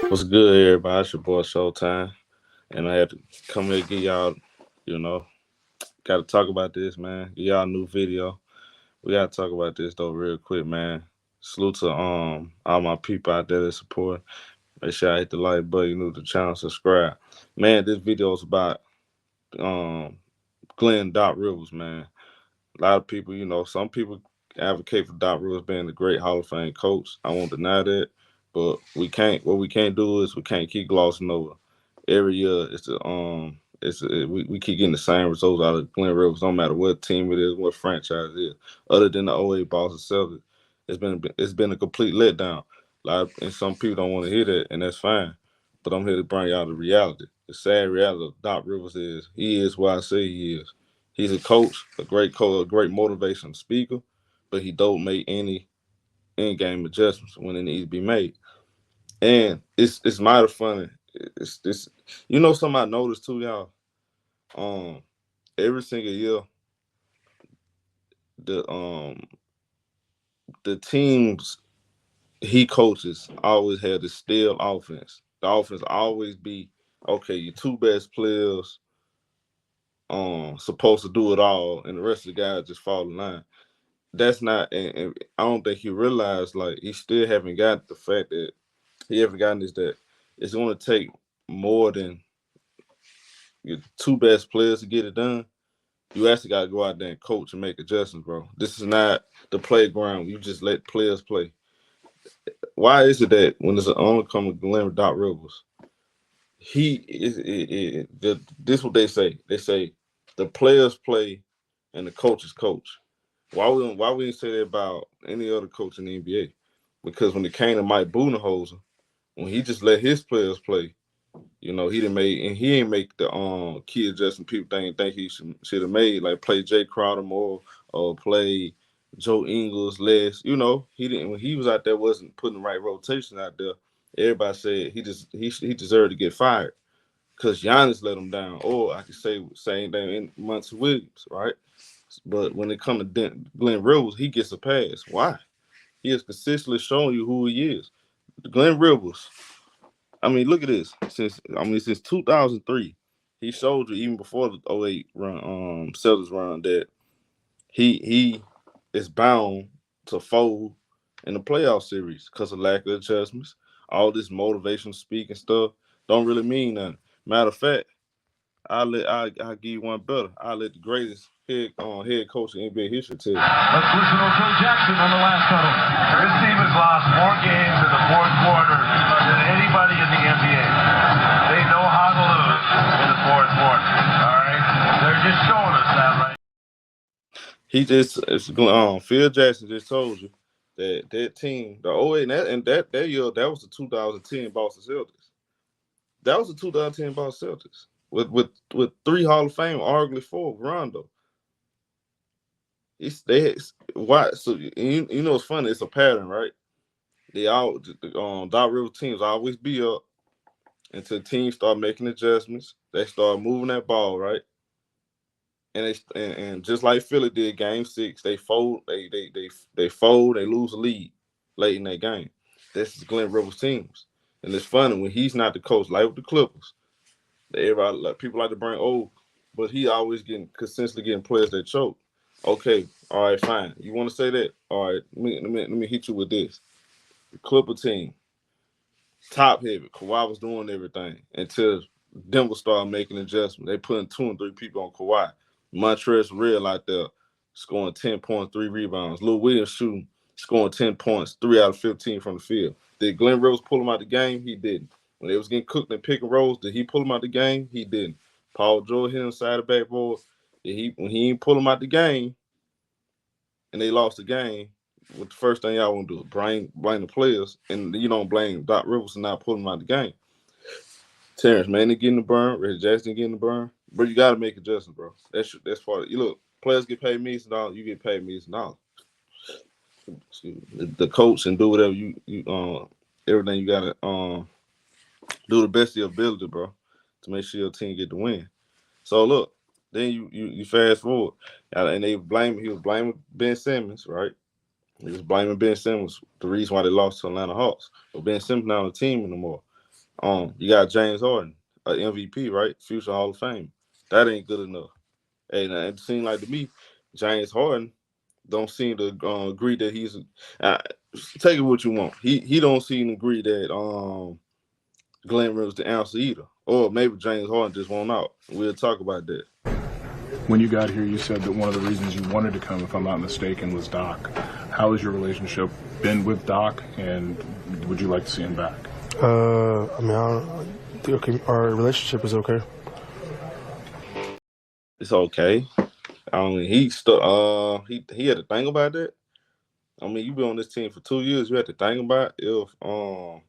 What's good, everybody? It's your boy ShowTyme, and I had to come here and get y'all, you know, got to talk about this, man. Get y'all a new video. We got to talk about this though, real quick, man. Salute to all my people out there that support. Make sure I hit the like button, you new to the channel, subscribe. Man, this video is about um Glenn Doc Rivers, man. A lot of people, some people advocate for Doc Rivers being a great Hall of Fame coach. I won't deny that, but we can't. What we can't do is we can't keep glossing over. Every year, we keep getting the same results out of Glenn Rivers. No matter what team it is, what franchise it is. Other than the '08 Boston Celtics, it's been a complete letdown. And some people don't want to hear that, and that's fine. But I'm here to bring y'all the reality. The sad reality of Doc Rivers is he is what I say he is. He's a coach, a great motivational speaker, but he don't make any in-game adjustments when it needs to be made. And it's mighty funny. It's this, something I noticed too, y'all. Um, every single year, the um the teams he coaches always had the stale offense. The offense always be okay. Your two best players supposed to do it all, and the rest of the guys just fall in line. That's not, and I don't think he realized like he still haven't got the fact that he haven't gotten is that it's going to take more than your two best players to get it done. You actually got to go out there and coach and make adjustments, bro. This is not the playground. You just let players play. Why is it that when it's an oncoming Glenn Doc Rivers, he is this what they say? They say the players play and the coaches coach. Why we didn't say that about any other coach in the NBA? Because when it came to Mike Budenholzer, when he just let his players play, he didn't make and he ain't make the key adjustment people think he should have made, like play Jay Crowder more or play Joe Ingles less. He didn't when he was out there wasn't putting the right rotation out there. Everybody said he deserved to get fired because Giannis let him down. Or I could say same thing in Monty Williams, right? But when it comes to Glenn Rivers, he gets a pass. Why? He has consistently shown you who he is. Glenn Rivers. I mean, look at this. Since 2003, he showed you even before the '08 run, Celtics run, that he is bound to fold in the playoff series because of lack of adjustments. All this motivational speaking stuff don't really mean nothing. Matter of fact, I give you one better. I let the greatest head coach in NBA history tell you. Let's listen to Phil Jackson on the last huddle. This team has lost more games in the fourth quarter than anybody in the NBA. They know how to lose in the fourth quarter. All right, they're just showing us that right. Phil Jackson just told you that team, the '08 and that year, that was the 2010 Boston Celtics. That was the 2010 Boston Celtics with three Hall of Fame, arguably four, Rondo. Why? So it's funny. It's a pattern, right? Doc Rivers teams always be up until teams start making adjustments. They start moving that ball, right? And just like Philly did Game 6, they fold. They fold. They lose the lead late in that game. This is Glenn Rivers teams, and it's funny when he's not the coach, like with the Clippers. Everybody, like, people like to bring but he always consistently getting players that choke. Okay, all right, fine. You want to say that? All right, let me hit you with this. The Clipper team, top heavy. Kawhi was doing everything until Denver started making adjustments. They putting 2 and 3 people on Kawhi. Montrezl Real out there scoring 10 points, 3 rebounds. Lou Williams shooting, scoring 10 points, 3 out of 15 from the field. Did Glenn Rose pull him out the game? He didn't. When they was getting cooked in pick and rolls, did he pull him out the game? He didn't. Paul George hit inside the backboard. When he didn't pull him out the game and they lost the game, what the first thing y'all want to do? Blame the players, and you don't blame Doc Rivers for not pulling him out the game. Terrence Manning getting the burn, Reggie Jackson getting the burn, but you got to make adjustments, bro. That's part of it. You look, players get paid millions of dollars, you get paid millions of dollars. The coach and do whatever everything you gotta do the best of your ability, bro, to make sure your team get the win. So look, then you fast forward, and he was blaming Ben Simmons, right? He was blaming Ben Simmons, the reason why they lost to Atlanta Hawks. But Ben Simmons not on the team anymore. You got James Harden, an MVP, right? Future Hall of Fame. That ain't good enough. And it seems like to me, James Harden don't seem to agree that he's. Uh, Take it what you want. He don't seem to agree that Glenn Rivers the answer either, or maybe James Harden just won't out. We'll talk about that. When you got here, you said that one of the reasons you wanted to come, if I'm not mistaken, was Doc. How has your relationship been with Doc, and would you like to see him back? Our relationship is okay. It's okay. I mean, he had to think about that. I mean, you been on this team for 2 years. You had to think about if y'all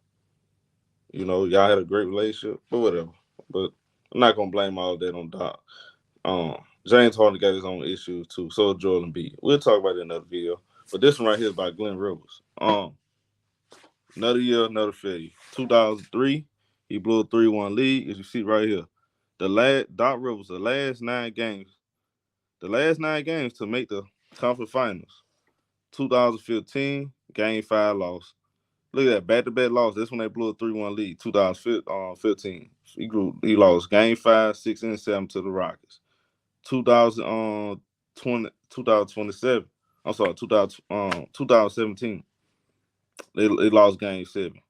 had a great relationship, but whatever. But I'm not gonna blame all that on Doc. James Harden got his own issues too. So does Joel Embiid. We'll talk about it in another video. But this one right here is by Glenn Rivers. Another year, another failure. 2003, he blew a 3-1 lead. As you see right here, Doc Rivers, the last nine games to make the conference finals. 2015, Game 5 loss. Look at that, back-to-back loss. That's when they blew a 3-1 lead. 2015, he lost Game 5, 6, and 7 to the Rockets. 2027. I'm sorry, 2017. They lost Game 7.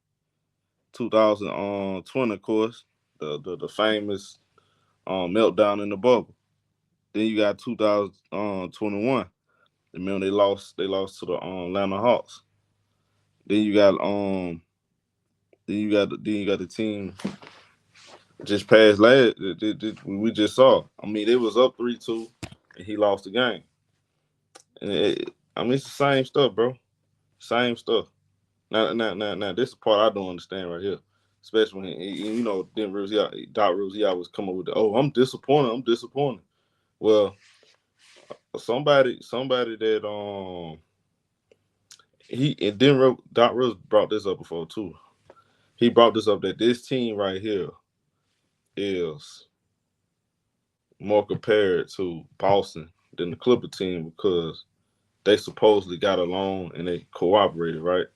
2020, of course, the famous meltdown in the bubble. Then you got 2021. Remember they lost to the Atlanta Hawks. Then you got the team just past last. We just saw. I mean, they was up 3-2, and he lost the game. And it's the same stuff, bro. Same stuff. Now, this is the part I don't understand right here. Especially when Doc Rivers, he always come up with I'm disappointed. Well, somebody that Doc Rivers brought this up before too. He brought this up that this team right here is more compared to Boston than the Clipper team because they supposedly got along and they cooperated, right?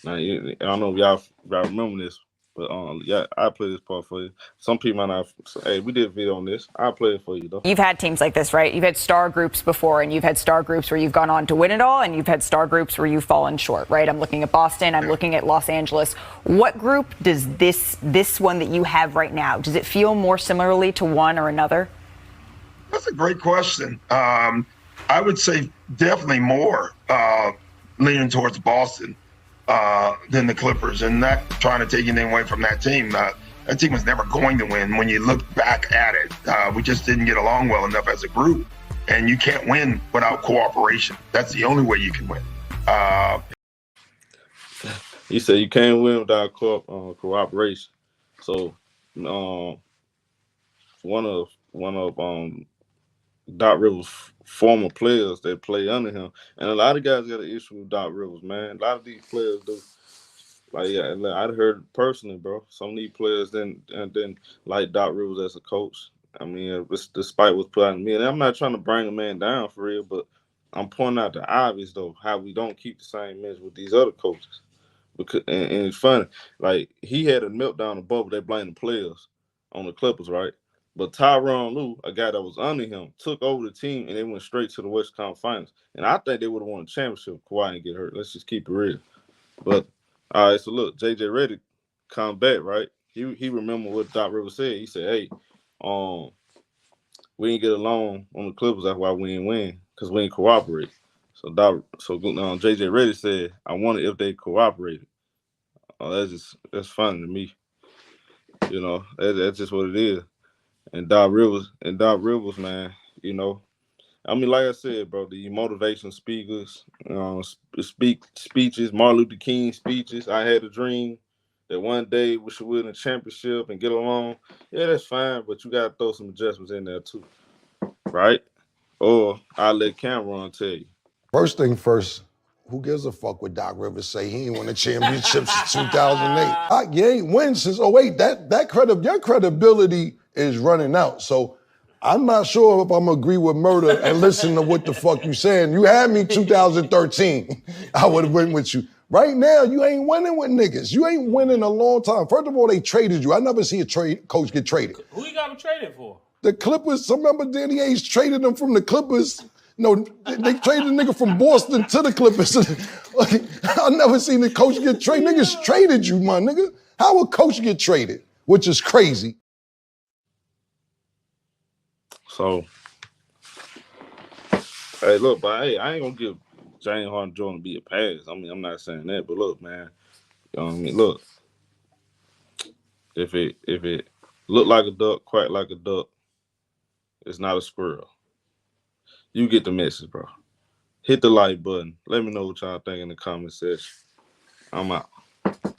Now, I don't know if y'all remember this, but I play this part for you. Some people might not. Hey, we did a video on this. I'll play it for you, though. You've had teams like this, right? You've had star groups before, and you've had star groups where you've gone on to win it all, and you've had star groups where you've fallen short, right? I'm looking at Boston. I'm looking at Los Angeles. What group does this one that you have right now, does it feel more similarly to one or another? That's a great question. I would say definitely more leaning towards Boston than the Clippers, and not trying to take anything away from that team. That team was never going to win. When you look back at it, we just didn't get along well enough as a group, and you can't win without cooperation. That's the only way you can win. You say you can't win without cooperation. So, one of Doc Rivers' former players that play under him, and a lot of guys got an issue with Doc Rivers, man. A lot of these players do. I'd heard personally, bro. Some of these players didn't like Doc Rivers as a coach. I mean, despite what's put on me, and I'm not trying to bring a man down for real, but I'm pointing out the obvious though, how we don't keep the same mess with these other coaches. Because and it's funny, like he had a meltdown in the bubble. They blame the players on the Clippers, right? But Tyronn Lue, a guy that was under him, took over the team and they went straight to the West Conference Finals. And I think they would have won a championship if Kawhi didn't get hurt. Let's just keep it real. But all right, so look, JJ Redick come back, right? He remembered what Doc Rivers said. He said, "Hey, we didn't get along on the Clippers. That's why we didn't win, because we didn't cooperate." So JJ Redick said, "I wonder if they cooperated." That's funny to me. You know, that's just what it is. And Doc Rivers, man, you know, I mean, like I said, bro, the motivation speakers, speeches, Martin Luther King speeches. I had a dream that one day we should win a championship and get along. Yeah, that's fine, but you gotta throw some adjustments in there too, right? Or I'll let Cameron tell you. First thing first, who gives a fuck what Doc Rivers say? He ain't won a championship since 2008. You ain't win since 2008. Your credibility is running out. So I'm not sure if I'm gonna agree with Murder and listen to what the fuck you saying. You had me 2013, I would have went with you. Right now, you ain't winning with niggas. You ain't winning a long time. First of all, they traded you. I never see a coach get traded. Who you got him traded for? The Clippers, remember Danny Ainge traded them from the Clippers. No, they traded the nigga from Boston to the Clippers. I never seen the coach get traded. Niggas traded you, my nigga. How would coach get traded? Which is crazy. So, hey, look, but hey, I ain't gonna give James Harden Jr. be a pass. I mean, I'm not saying that, but look, man. You know what I mean? Look, if it look like a duck, quack like a duck, it's not a squirrel. You get the message, bro. Hit the like button. Let me know what y'all think in the comment section. I'm out.